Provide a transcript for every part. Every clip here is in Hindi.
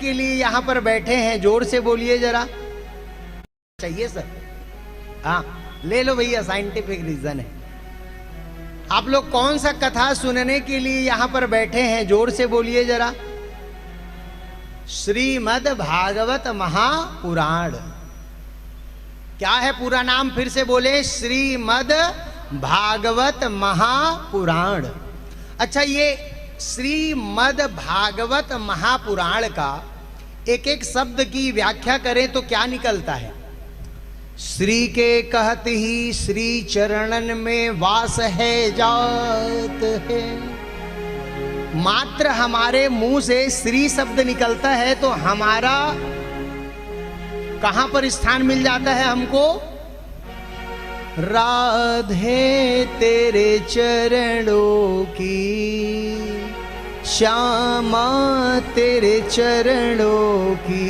के लिए यहाँ पर बैठे हैं? जोर से बोलिए जरा। चाहिए सर? हाँ ले लो भैया, साइंटिफिक रीजन है। आप लोग कौन सा कथा सुनने के लिए यहाँ पर बैठे हैं? जोर से बोलिए जरा। श्रीमद् भागवत महापुराण। क्या है पूरा नाम? फिर से बोले, श्रीमद् भागवत महापुराण। अच्छा, ये श्रीमद् भागवत महापुराण का एक एक शब्द की व्याख्या करें तो क्या निकलता है? श्री के कहत ही श्री चरणन में वास है जात है। मात्र हमारे मुंह से श्री शब्द निकलता है तो हमारा कहां पर स्थान मिल जाता है हमको? राधे तेरे चरणों की, श्यामा तेरे चरणों की,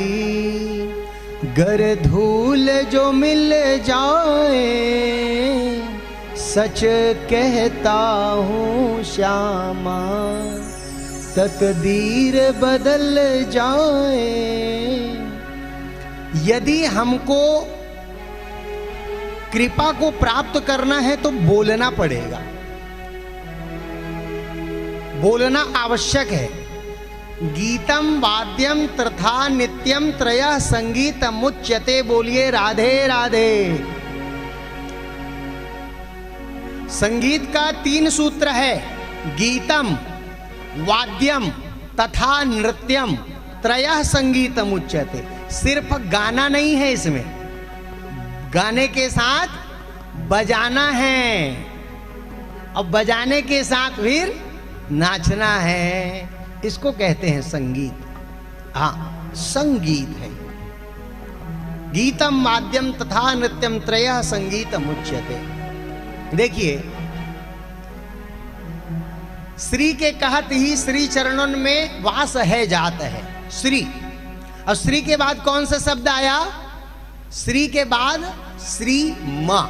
गर धूल जो मिल जाए, सच कहता हूँ श्यामा, तकदीर बदल जाए। यदि हमको कृपा को प्राप्त करना है तो बोलना पड़ेगा, बोलना आवश्यक है। गीतम वाद्यम तथा नित्यम त्रयः संगीतम उच्यते। बोलिए राधे राधे। संगीत का 3 सूत्र है, गीतम, वाद्यम तथा नृत्यम त्रयः संगीतम उच्यते। सिर्फ गाना नहीं है इसमें, गाने के साथ बजाना है और बजाने के साथ फिर नाचना है। इसको कहते हैं संगीत। हाँ, संगीत है। गीतम वाद्यम तथा नृत्यम त्रयः संगीतम उच्यते। देखिए, श्री के कहत ही श्री चरणों में वास है जात है। श्री, और श्री के बाद कौन सा शब्द आया? श्री के बाद श्री मां।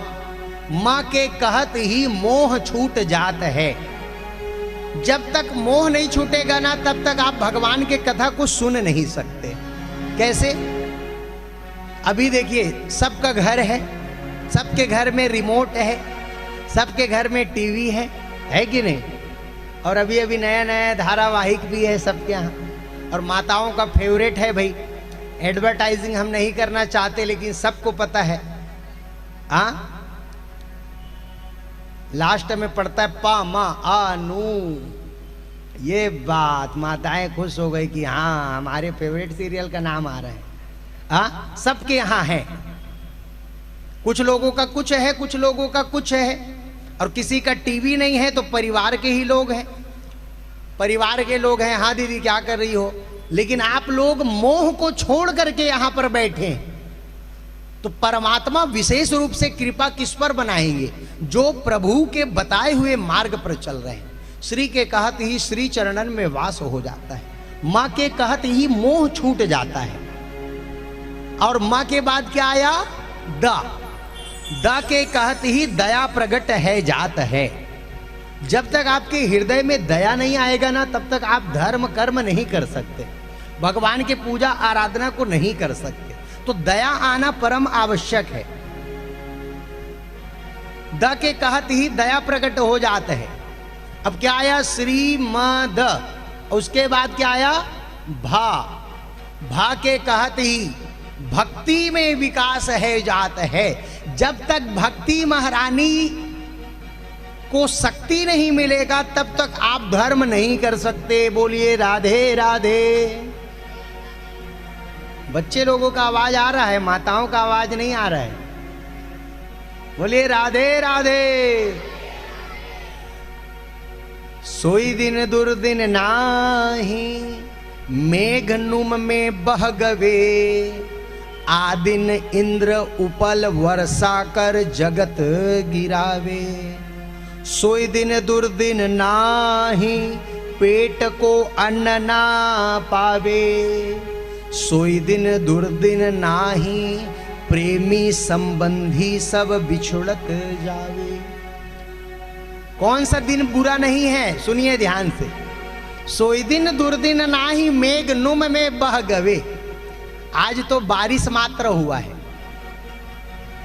मां के कहत ही मोह छूट जात है। जब तक मोह नहीं छूटेगा ना, तब तक आप भगवान के कथा को सुन नहीं सकते। कैसे? अभी देखिए, सबका घर है, सबके घर में रिमोट है, सबके घर में टीवी है कि नहीं? और अभी अभी नया नया धारावाहिक भी है सबके यहाँ। और माताओं का फेवरेट है भाई। एडवर्टाइजिंग हम नहीं करना चाहते, लेकिन सबको पता है। हाँ, लास्ट में पड़ता है पा मा आ नू। ये बात माताएं खुश हो गई कि हाँ, हमारे फेवरेट सीरियल का नाम आ रहा है। हाँ, सबके यहाँ है। कुछ लोगों का कुछ है, कुछ लोगों का कुछ है। और किसी का टीवी नहीं है तो परिवार के ही लोग हैं, परिवार के लोग हैं। हाँ दीदी क्या कर रही हो? लेकिन आप लोग मोह को छोड़ करके यहां पर बैठे हैं, तो परमात्मा विशेष रूप से कृपा किस पर बनाएंगे? जो प्रभु के बताए हुए मार्ग पर चल रहे हैं। श्री के कहत ही श्री चरणन में वास हो जाता है। मां के कहत ही मोह छूट जाता है। और मां के बाद क्या आया? दा के कहत ही दया प्रकट है जात है। जब तक आपके हृदय में दया नहीं आएगा ना, तब तक आप धर्म कर्म नहीं कर सकते, भगवान के पूजा आराधना को नहीं कर सकते। तो दया आना परम आवश्यक है। द के कहत ही दया प्रकट हो जाता है। अब क्या आया? श्रीमद। उसके बाद क्या आया? भा के कहत ही भक्ति में विकास है जात है। जब तक भक्ति महारानी को शक्ति नहीं मिलेगा, तब तक आप धर्म नहीं कर सकते। बोलिए राधे राधे। बच्चे लोगों का आवाज आ रहा है, माताओं का आवाज नहीं आ रहा है। बोलिए राधे राधे। सोई दिन दुर्दिन नाही, मेघ नुम में बह गवे, आदिन इंद्र उपल वर्षा कर जगत गिरावे। सोई दिन दुर्दिन नाही, पेट को अन्न ना पावे। सोई दिन दुर्दिन नाही, प्रेमी संबंधी सब बिछुड़त जावे। कौन सा दिन बुरा नहीं है? सुनिए ध्यान से। सोई दिन दुर्दिन नाही मेघ नुम में बह गवे। आज तो बारिश मात्र हुआ है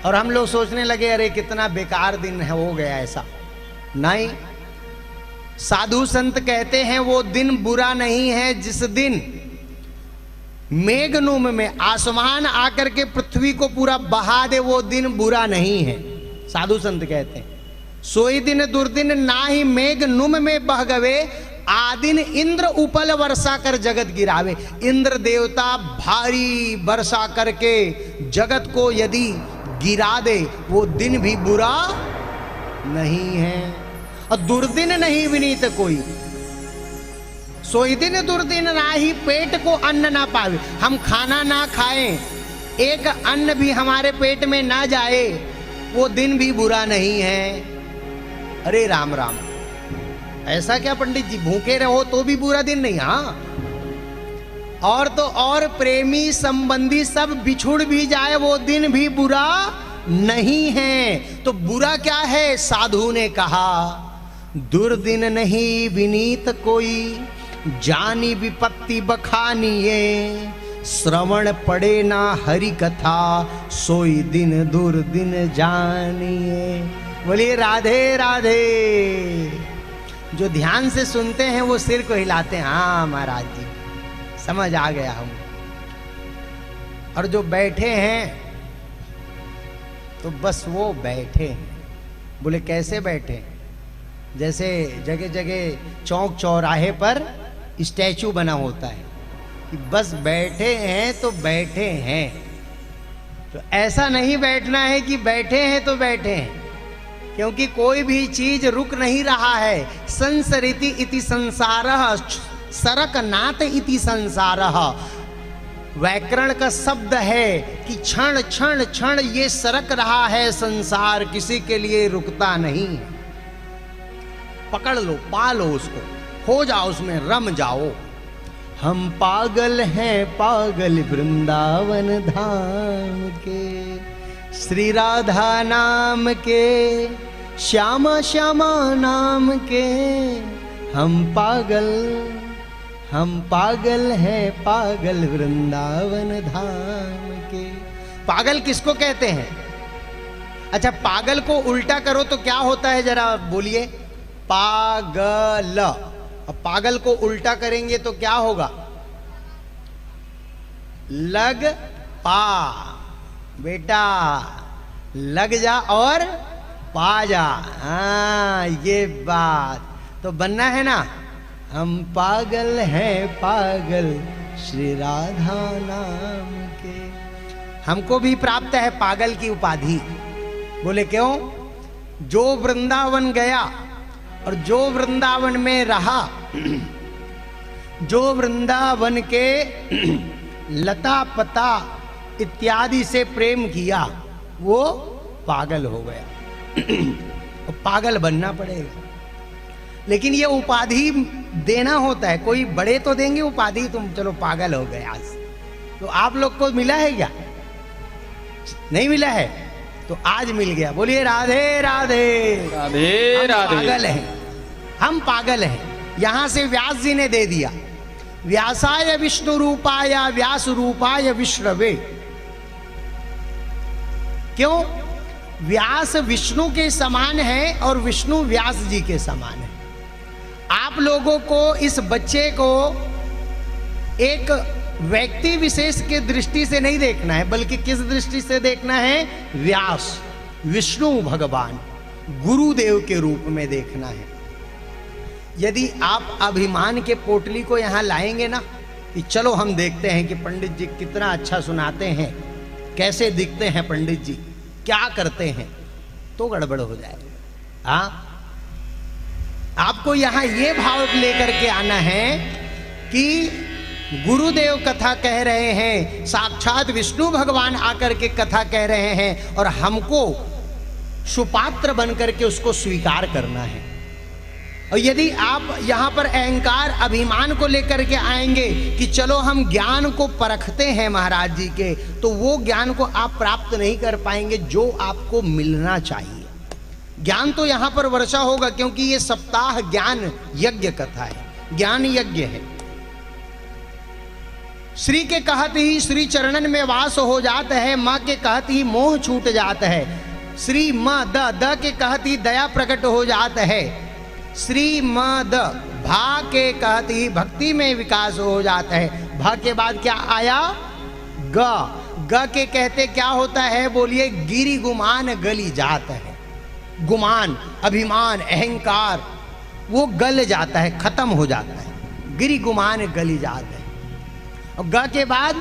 और हम लोग सोचने लगे अरे कितना बेकार दिन है, हो गया ऐसा। नहीं, साधु संत कहते हैं वो दिन बुरा नहीं है जिस दिन मेघनुम में आसमान आकर के पृथ्वी को पूरा बहा दे, वो दिन बुरा नहीं है। साधु संत कहते हैं सोई दिन दुर्दिन नाही मेघ नुम में बह गवे, आदिन इंद्र उपल वर्षा कर जगत गिरावे। इंद्र देवता भारी वर्षा करके जगत को यदि गिरा दे वो दिन भी बुरा नहीं है। और दुर्दिन नहीं विनीत कोई, सोई दिन दुर्दिन नाही पेट को अन्न ना पावे। हम खाना ना खाएं, एक अन्न भी हमारे पेट में ना जाए, वो दिन भी बुरा नहीं है। अरे राम राम, ऐसा क्या पंडित जी, भूखे रहो तो भी बुरा दिन नहीं? हाँ, और तो और प्रेमी संबंधी सब बिछुड़ भी जाए वो दिन भी बुरा नहीं है। तो बुरा क्या है? साधु ने कहा दुर्दिन नहीं विनीत कोई, जानी विपत्ति बखानिए। श्रवण पड़े ना हरि कथा, सोई दिन दुर्दिन जानिए। बोलिए राधे राधे। जो ध्यान से सुनते हैं वो सिर को हिलाते हैं, हाँ महाराज जी समझ आ गया हम। और जो बैठे हैं तो बस वो बैठे हैं। बोले कैसे बैठे? जैसे जगह जगह चौक चौराहे पर स्टैचू बना होता है कि बस बैठे हैं तो बैठे हैं। तो ऐसा नहीं बैठना है कि बैठे हैं तो बैठे हैं, क्योंकि कोई भी चीज रुक नहीं रहा है। संसरिति इति संसारः, सरक नाथ इति संसारः। व्याकरण का शब्द है कि क्षण क्षण क्षण ये सरक रहा है संसार, किसी के लिए रुकता नहीं। पकड़ लो, पालो उसको, हो जाओ उसमें, रम जाओ। हम पागल हैं पागल वृंदावन धाम के, श्री राधा नाम के, श्यामा श्यामा नाम के। हम पागल हैं पागल वृंदावन धाम के। पागल किसको कहते हैं? अच्छा, पागल को उल्टा करो तो क्या होता है, जरा बोलिए। पागल, अब पागल को उल्टा करेंगे तो क्या होगा? लग पा। बेटा लग जा और पा जा, हाँ ये बात तो बनना है ना। हम पागल हैं पागल श्री राधा नाम के। हमको भी प्राप्त है पागल की उपाधि। बोले क्यों? जो वृंदावन गया और जो वृंदावन में रहा, जो वृंदावन के लता पता इत्यादि से प्रेम किया, वो पागल हो गया। पागल बनना पड़ेगा, लेकिन ये उपाधि देना होता है। कोई बड़े तो देंगे उपाधि, तुम चलो पागल हो गए आज। तो आप लोग को मिला है क्या? नहीं मिला है तो आज मिल गया। बोलिए राधे राधे राधे राधे। पागल हैं, हम पागल हैं। यहां से व्यास जी ने दे दिया, व्यासाय विष्णु रूपाय व्यास रूपाय विष्णवे। क्यों? व्यास विष्णु के समान है और विष्णु व्यास जी के समान है। आप लोगों को इस बच्चे को एक व्यक्ति विशेष के दृष्टि से नहीं देखना है, बल्कि किस दृष्टि से देखना है? व्यास विष्णु भगवान गुरुदेव के रूप में देखना है। यदि आप अभिमान के पोटली को यहां लाएंगे ना कि चलो हम देखते हैं कि पंडित जी कितना अच्छा सुनाते हैं, कैसे दिखते हैं पंडित जी, क्या करते हैं, तो गड़बड़ हो जाएगा। हाँ, आपको यहां ये भाव लेकर के आना है कि गुरुदेव कथा कह रहे हैं, साक्षात विष्णु भगवान आकर के कथा कह रहे हैं, और हमको सुपात्र बनकर के उसको स्वीकार करना है। और यदि आप यहां पर अहंकार अभिमान को लेकर के आएंगे कि चलो हम ज्ञान को परखते हैं महाराज जी के, तो वो ज्ञान को आप प्राप्त नहीं कर पाएंगे जो आपको मिलना चाहिए। ज्ञान तो यहां पर वर्षा होगा, क्योंकि ये सप्ताह ज्ञान यज्ञ कथा है। ज्ञान यज्ञ है। श्री के कहत ही श्री चरणन में वास हो जात है, माँ के कहत ही मोह छूट जात है। श्री म द के कहत ही दया प्रकट हो जात है। श्री म द भा के कहत ही भक्ति में विकास हो जाता है। भा के बाद क्या आया? ग के कहते क्या होता है? बोलिए, गिरी गुमान गली जात है। गुमान, अभिमान, अहंकार वो गल जाता है, खत्म हो जाता है। गिरी गुमान गली जात है। और ग के बाद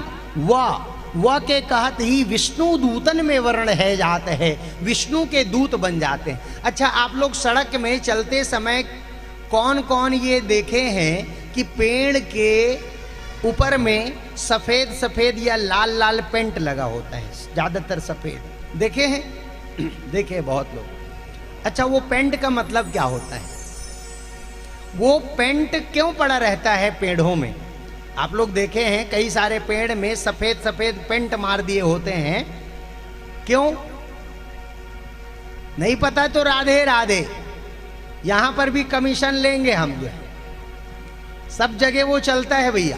व के कहत ही विष्णु दूतन में वर्ण है जाते हैं, विष्णु के दूत बन जाते हैं। अच्छा, आप लोग सड़क में चलते समय कौन कौन ये देखे हैं कि पेड़ के ऊपर में सफेद सफेद या लाल लाल पेंट लगा होता है, ज्यादातर सफेद देखे हैं? देखे बहुत लोग। अच्छा, वो पेंट का मतलब क्या होता है? वो पेंट क्यों पड़ा रहता है पेड़ों में? आप लोग देखे हैं कई सारे पेड़ में सफेद सफेद पेंट मार दिए होते हैं, क्यों? नहीं पता तो राधे राधे, यहां पर भी कमीशन लेंगे हम जो है, सब जगह वो चलता है भैया।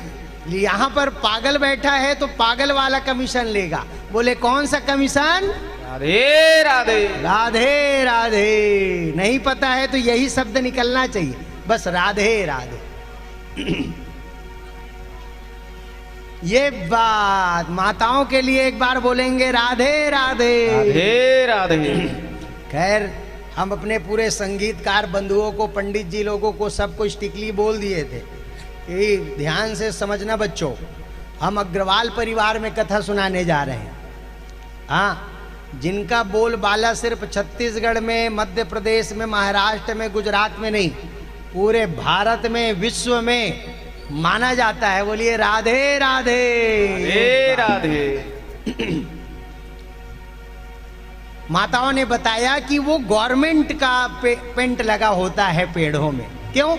यहां पर पागल बैठा है तो पागल वाला कमीशन लेगा। बोले कौन सा कमीशन? राधे राधे राधे राधे। नहीं पता है तो यही शब्द निकलना चाहिए, बस राधे राधे। ये बात माताओं के लिए एक बार बोलेंगे, राधे राधे राधे राधे। खैर, हम अपने पूरे संगीतकार बंधुओं को, पंडित जी लोगों को, सबको टिकली बोल दिए थे कि ध्यान से समझना बच्चों, हम अग्रवाल परिवार में कथा सुनाने जा रहे हैं। हाँ, जिनका बोलबाला सिर्फ छत्तीसगढ़ में, मध्य प्रदेश में, महाराष्ट्र में, गुजरात में नहीं, पूरे भारत में, विश्व में माना जाता है। बोलिए राधे राधे राधे। माताओं ने बताया कि वो गवर्नमेंट का पेंट लगा होता है पेड़ों में। क्यों?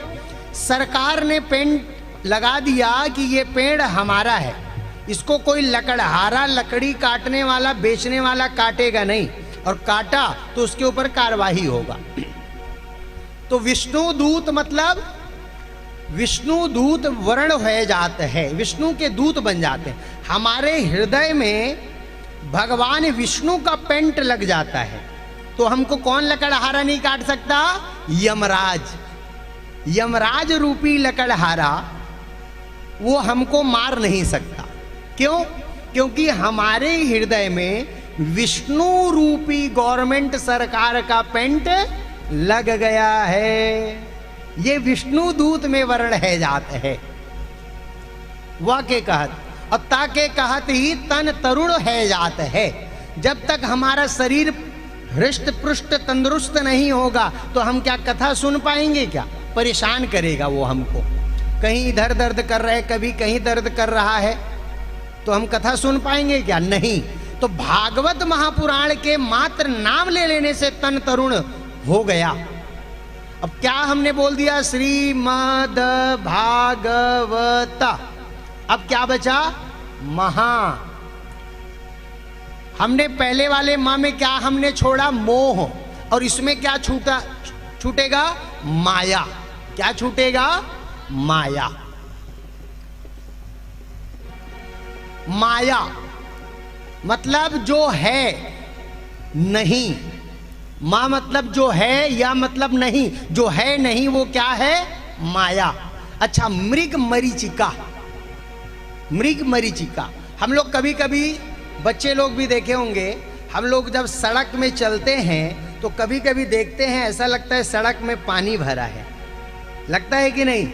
सरकार ने पेंट लगा दिया कि ये पेड़ हमारा है, इसको कोई लकड़हारा, लकड़ी काटने वाला, बेचने वाला काटेगा नहीं, और काटा तो उसके ऊपर कार्रवाई होगा। तो विष्णु दूत मतलब विष्णु दूत वर्ण हो जाते हैं, विष्णु के दूत बन जाते हैं। हमारे हृदय में भगवान विष्णु का पेंट लग जाता है तो हमको कौन लकड़हारा नहीं काट सकता? यमराज। यमराज रूपी लकड़हारा वो हमको मार नहीं सकता। क्यों? क्योंकि हमारे हृदय में विष्णु रूपी गवर्नमेंट सरकार का पेंट लग गया है। ये विष्णु दूत में वर्ण है जाते हैं। वह के कहत और ता के कहत ही तन तरुण है जात है। जब तक हमारा शरीर हृष्ट पुष्ट तंदुरुस्त नहीं होगा तो हम क्या कथा सुन पाएंगे? क्या परेशान करेगा वो हमको। कहीं इधर दर्द कर रहे, कभी कहीं दर्द कर रहा है, तो हम कथा सुन पाएंगे क्या? नहीं। तो भागवत महापुराण के मात्र नाम ले लेने से तन तरुण हो गया। अब क्या हमने बोल दिया? श्रीमद् भागवत। अब क्या बचा? महा। हमने पहले वाले माँ में क्या हमने छोड़ा? मोह। और इसमें क्या छूटेगा? माया। क्या छूटेगा? माया। माया मतलब जो है नहीं। माँ मतलब जो है, या मतलब नहीं। जो है नहीं वो क्या है? माया। अच्छा, मृग मरीचिका। मृग मरीचिका हम लोग कभी कभी, बच्चे लोग भी देखे होंगे, हम लोग जब सड़क में चलते हैं तो कभी कभी देखते हैं ऐसा लगता है सड़क में पानी भरा है। लगता है कि नहीं?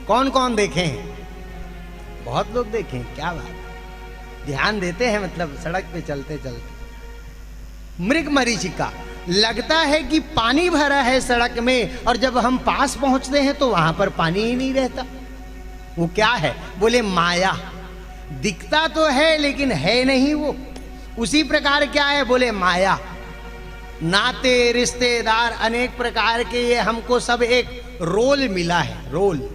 कौन कौन देखे हैं? बहुत लोग देखे हैं। क्या बात, ध्यान देते हैं मतलब सड़क पे चलते चलते। मृग मरीचिका, लगता है कि पानी भरा है सड़क में, और जब हम पास पहुंचते हैं तो वहां पर पानी ही नहीं रहता। वो क्या है? बोले माया। दिखता तो है लेकिन है नहीं वो। उसी प्रकार क्या है? बोले माया। नाते, रिश्तेदार, अनेक प्रकार के ये हमको सब एक रोल मिला है। रोल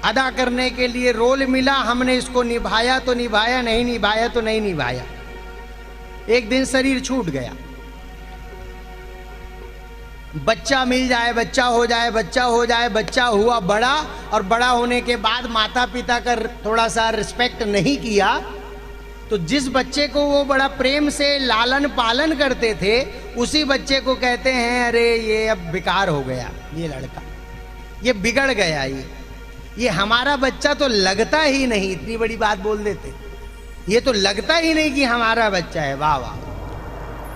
अदा करने के लिए रोल मिला, हमने इसको निभाया तो निभाया, नहीं निभाया तो नहीं निभाया। एक दिन शरीर छूट गया। बच्चा मिल जाए, बच्चा हो जाए, बच्चा हो जाए, बच्चा हुआ बड़ा, और बड़ा होने के बाद माता पिता का थोड़ा सा रिस्पेक्ट नहीं किया, तो जिस बच्चे को वो बड़ा प्रेम से लालन पालन करते थे, उसी बच्चे को कहते हैं अरे ये अब बेकार हो गया, ये लड़का ये बिगड़ गया, ये हमारा बच्चा तो लगता ही नहीं। इतनी बड़ी बात बोल देते, ये तो लगता ही नहीं कि हमारा बच्चा है। वाह वाह,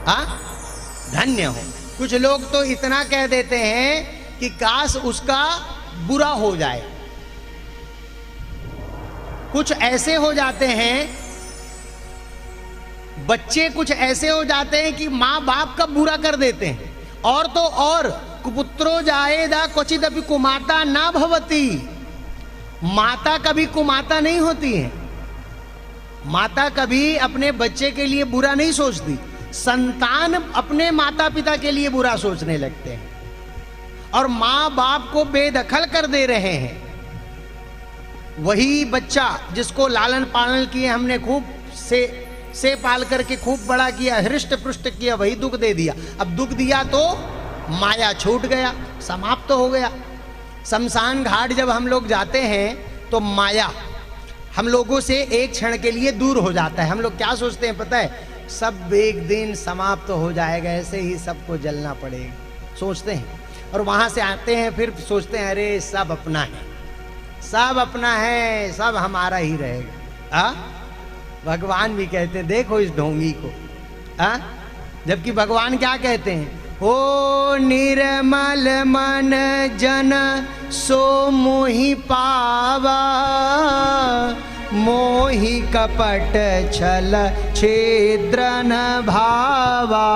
हाँ धन्य हो। कुछ लोग तो इतना कह देते हैं कि काश उसका बुरा हो जाए। कुछ ऐसे हो जाते हैं बच्चे, कुछ ऐसे हो जाते हैं कि माँ बाप का बुरा कर देते हैं। और तो और कुपुत्रो जाएदा क्वचित अपि कुमाता ना भवती, माता कभी कुमाता नहीं होती है। माता कभी अपने बच्चे के लिए बुरा नहीं सोचती, संतान अपने माता पिता के लिए बुरा सोचने लगते हैं और माँ बाप को बेदखल कर दे रहे हैं। वही बच्चा जिसको लालन पालन किए हमने, खूब से पाल करके खूब बड़ा किया, हृष्ट पुष्ट किया, वही दुख दे दिया। अब दुख दिया तो माया छूट गया, समाप्त हो गया। शमशान घाट जब हम लोग जाते हैं तो माया हम लोगों से एक क्षण के लिए दूर हो जाता है। हम लोग क्या सोचते हैं पता है, सब एक दिन समाप्त हो जाएगा, ऐसे ही सबको जलना पड़ेगा, सोचते हैं। और वहां से आते हैं फिर सोचते हैं अरे सब अपना है, सब अपना है, सब हमारा ही रहेगा। भगवान भी कहते हैं देखो इस ढोंगी को, जबकि भगवान क्या कहते हैं, ओ निर्मल मन जन सो मोहि पावा, मोहि कपट छल छेद्र न भावा।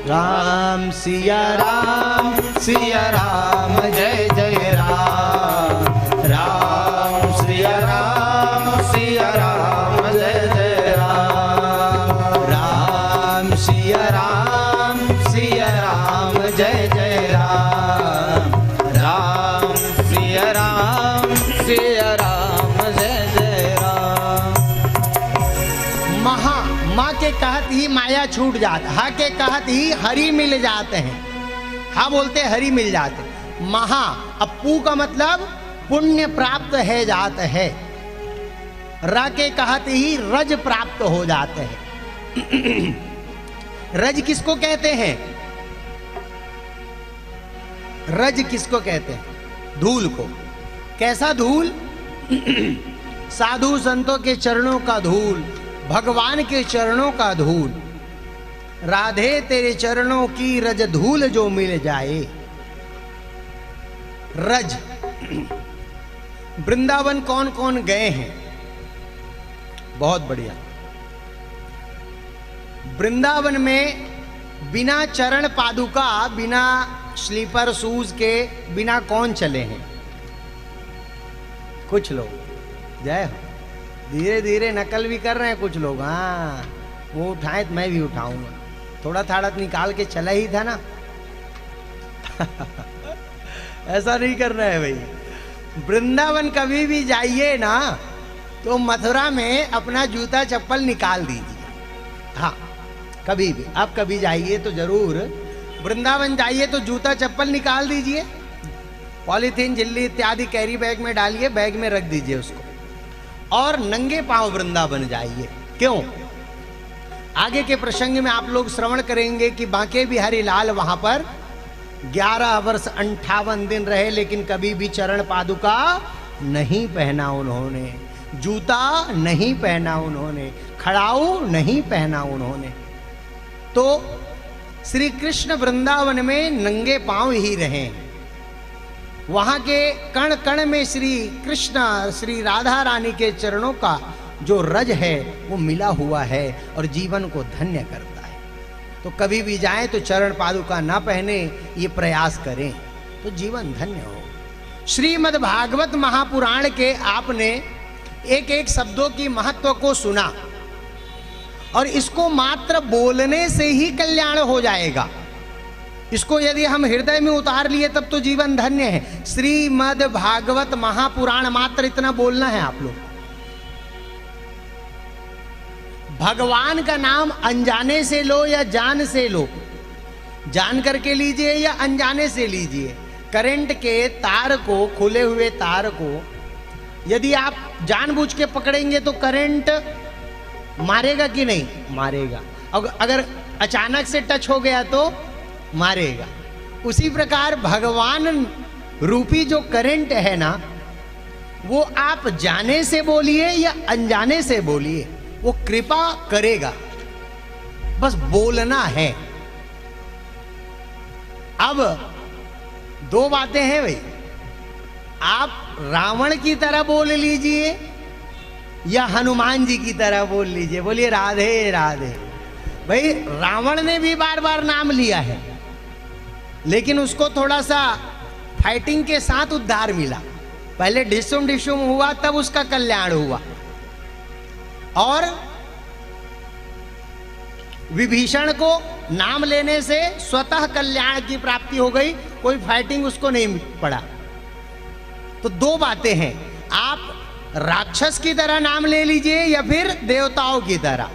राम सिया राम जय जय राम, राम सिया राम जय जय राम, राम सिया राम जय जय राम, राम सिया राम जय जय राम। माँ के कहत ही माया छूट जाता, हा के कहत ही हरि मिल जाते हैं। हा बोलते हरि मिल जाते। महा अब पू का मतलब पुण्य प्राप्त है जात है, र के कहत ही रज प्राप्त हो जाते हैं। रज किसको कहते हैं, रज किसको कहते हैं, धूल को। कैसा धूल, साधु संतों के चरणों का धूल, भगवान के चरणों का धूल। राधे तेरे चरणों की रज धूल जो मिल जाए। रज, वृंदावन कौन कौन गए हैं, बहुत बढ़िया। वृंदावन में बिना चरण पादुका, बिना स्लीपर शूज के बिना कौन चले हैं, कुछ लोग। जय हो। धीरे धीरे नकल भी कर रहे हैं कुछ लोग। हाँ वो उठाए तो मैं भी उठाऊंगा, थोड़ा थाड़ा निकाल के चला ही था ना। ऐसा नहीं करना है भाई। वृंदावन कभी भी जाइए ना तो मथुरा में अपना जूता चप्पल निकाल दीजिए। हाँ कभी भी आप कभी जाइए तो जरूर वृंदावन जाइए तो जूता चप्पल निकाल दीजिए, पॉलीथीन झिल्ली इत्यादि कैरी बैग में डालिए, बैग में रख दीजिए उसको, और नंगे पांव वृंदावन जाइए। क्यों, आगे के प्रसंग में आप लोग श्रवण करेंगे कि बांके बिहारी लाल वहां पर 11 वर्ष 58 दिन रहे, लेकिन कभी भी चरण पादुका नहीं पहना उन्होंने, जूता नहीं पहना उन्होंने, खड़ाऊ नहीं पहना उन्होंने। तो श्री कृष्ण वृंदावन में नंगे पांव ही रहे। वहां के कण कण में श्री कृष्ण, श्री राधा रानी के चरणों का जो रज है वो मिला हुआ है और जीवन को धन्य करता है। तो कभी भी जाएं तो चरण पादुका ना पहने, ये प्रयास करें तो जीवन धन्य हो। श्रीमद् भागवत महापुराण के आपने एक एक शब्दों की महत्व को सुना, और इसको मात्र बोलने से ही कल्याण हो जाएगा। इसको यदि हम हृदय में उतार लिए तब तो जीवन धन्य है। श्रीमद् भागवत महापुराण, मात्र इतना बोलना है आप लोग। भगवान का नाम अनजाने से लो या जान से लो, जान करके लीजिए या अनजाने से लीजिए, करंट के तार को, खुले हुए तार को यदि आप जानबूझ के पकड़ेंगे तो करंट मारेगा कि नहीं? मारेगा। अगर अचानक से टच हो गया तो मारेगा। उसी प्रकार भगवान रूपी जो करंट है ना, वो आप जाने से बोलिए या अनजाने से बोलिए, वो कृपा करेगा, बस बोलना है। अब दो बातें हैं भाई, आप रावण की तरह बोल लीजिए या हनुमान जी की तरह बोल लीजिए। बोलिए राधे राधे। भाई रावण ने भी बार बार नाम लिया है, लेकिन उसको थोड़ा सा फाइटिंग के साथ उद्धार मिला। पहले डिशुम डिशुम हुआ, तब उसका कल्याण हुआ। और विभीषण को नाम लेने से स्वतः कल्याण की प्राप्ति हो गई, कोई फाइटिंग उसको नहीं पड़ा। तो दो बातें हैं, आप राक्षस की तरह नाम ले लीजिए या फिर देवताओं की तरह,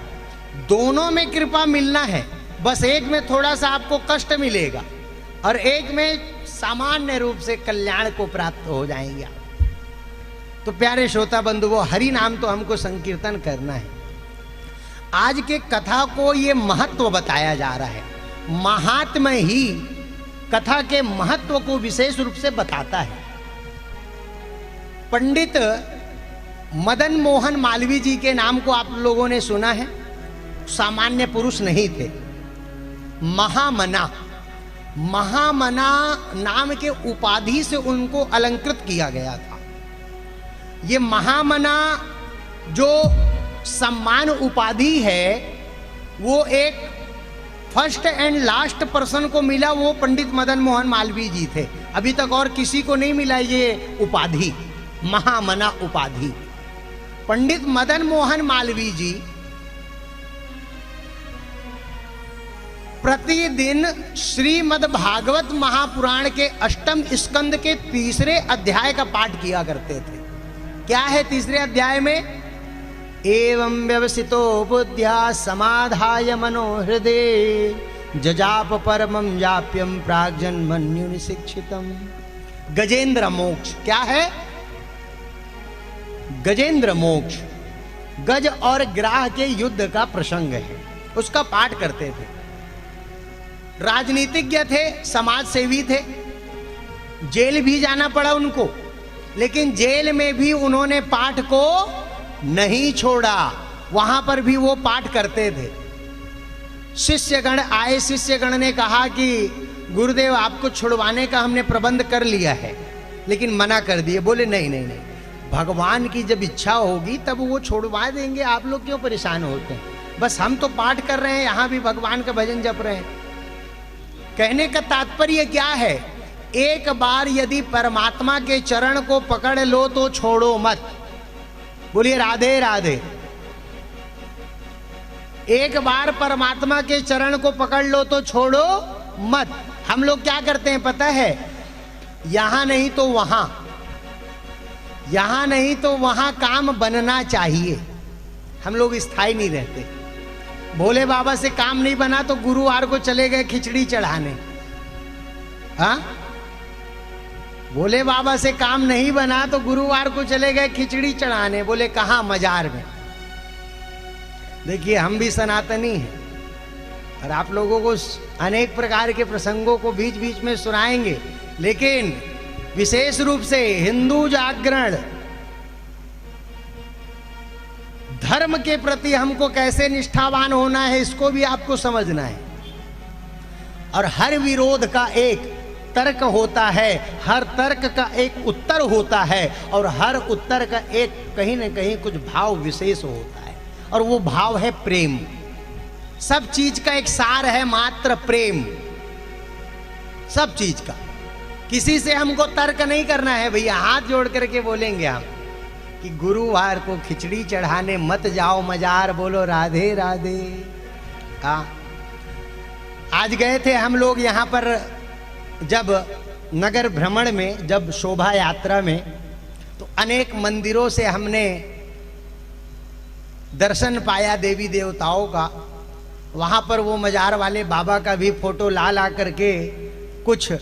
दोनों में कृपा मिलना है। बस एक में थोड़ा सा आपको कष्ट मिलेगा और एक में सामान्य रूप से कल्याण को प्राप्त हो जाएंगे। तो प्यारे श्रोता बंधु, वो हरि नाम तो हमको संकीर्तन करना है। आज के कथा को ये महत्व बताया जा रहा है। महात्म्य ही कथा के महत्व को विशेष रूप से बताता है। पंडित मदन मोहन मालवीय जी के नाम को आप लोगों ने सुना है। सामान्य पुरुष नहीं थे, महामना। महामना नाम के उपाधि से उनको अलंकृत किया गया था। ये महामना जो सम्मान उपाधि है, वो एक फर्स्ट एंड लास्ट पर्सन को मिला, वो पंडित मदन मोहन मालवीय जी थे। अभी तक और किसी को नहीं मिला ये उपाधि, महामना उपाधि। पंडित मदन मोहन मालवीय जी प्रतिदिन श्रीमद् भागवत महापुराण के अष्टम स्कंद के 3 अध्याय का पाठ किया करते थे। क्या है 3 अध्याय में? एवं व्यवसितो बुद्ध्या समाधाय मनोहृदय जजाप परमं जाप्यम प्राग्जन्मन्युनि शिक्षितम। गजेंद्र मोक्ष क्या है? गजेंद्र मोक्ष गज और ग्राह के युद्ध का प्रसंग है, उसका पाठ करते थे। राजनीतिज्ञ थे, समाज सेवी थे, जेल भी जाना पड़ा उनको, लेकिन जेल में भी उन्होंने पाठ को नहीं छोड़ा, वहां पर भी वो पाठ करते थे। शिष्यगण आए, शिष्यगण ने कहा कि गुरुदेव आपको छुड़वाने का हमने प्रबंध कर लिया है, लेकिन मना कर दिए। बोले नहीं नहीं नहीं, भगवान की जब इच्छा होगी तब वो छोड़वा देंगे, आप लोग क्यों परेशान होते हैं? बस हम तो पाठ कर रहे हैं, यहां भी भगवान का भजन जप रहे हैं। कहने का तात्पर्य क्या है? एक बार यदि परमात्मा के चरण को पकड़ लो तो छोड़ो मत। बोलिए राधे राधे। एक बार परमात्मा के चरण को पकड़ लो तो छोड़ो मत। हम लोग क्या करते हैं पता है? यहां नहीं तो वहां, यहां नहीं तो वहां काम बनना चाहिए। हम लोग स्थायी नहीं रहते। भोले बाबा से काम नहीं बना तो गुरुवार को चले गए खिचड़ी चढ़ाने। हाँ, भोले बाबा से काम नहीं बना तो गुरुवार को चले गए खिचड़ी चढ़ाने। बोले कहाँ? मजार में। देखिए हम भी सनातनी हैं और आप लोगों को अनेक प्रकार के प्रसंगों को बीच बीच में सुनाएंगे, लेकिन विशेष रूप से हिंदू जागरण, धर्म के प्रति हमको कैसे निष्ठावान होना है, इसको भी आपको समझना है। और हर विरोध का एक तर्क होता है, हर तर्क का एक उत्तर होता है, और हर उत्तर का एक कहीं न कहीं कुछ भाव विशेष होता है, और वो भाव है प्रेम। सब चीज का एक सार है मात्र प्रेम, सब चीज का। किसी से हमको तर्क नहीं करना है भैया, हाथ जोड़ करके बोलेंगे हम कि गुरुवार को खिचड़ी चढ़ाने मत जाओ मजार। बोलो राधे राधे। हाँ, आज गए थे हम लोग यहाँ पर, जब नगर भ्रमण में, जब शोभा यात्रा में, तो अनेक मंदिरों से हमने दर्शन पाया देवी देवताओं का। वहां पर वो मजार वाले बाबा का भी फोटो ला ला करके कुछ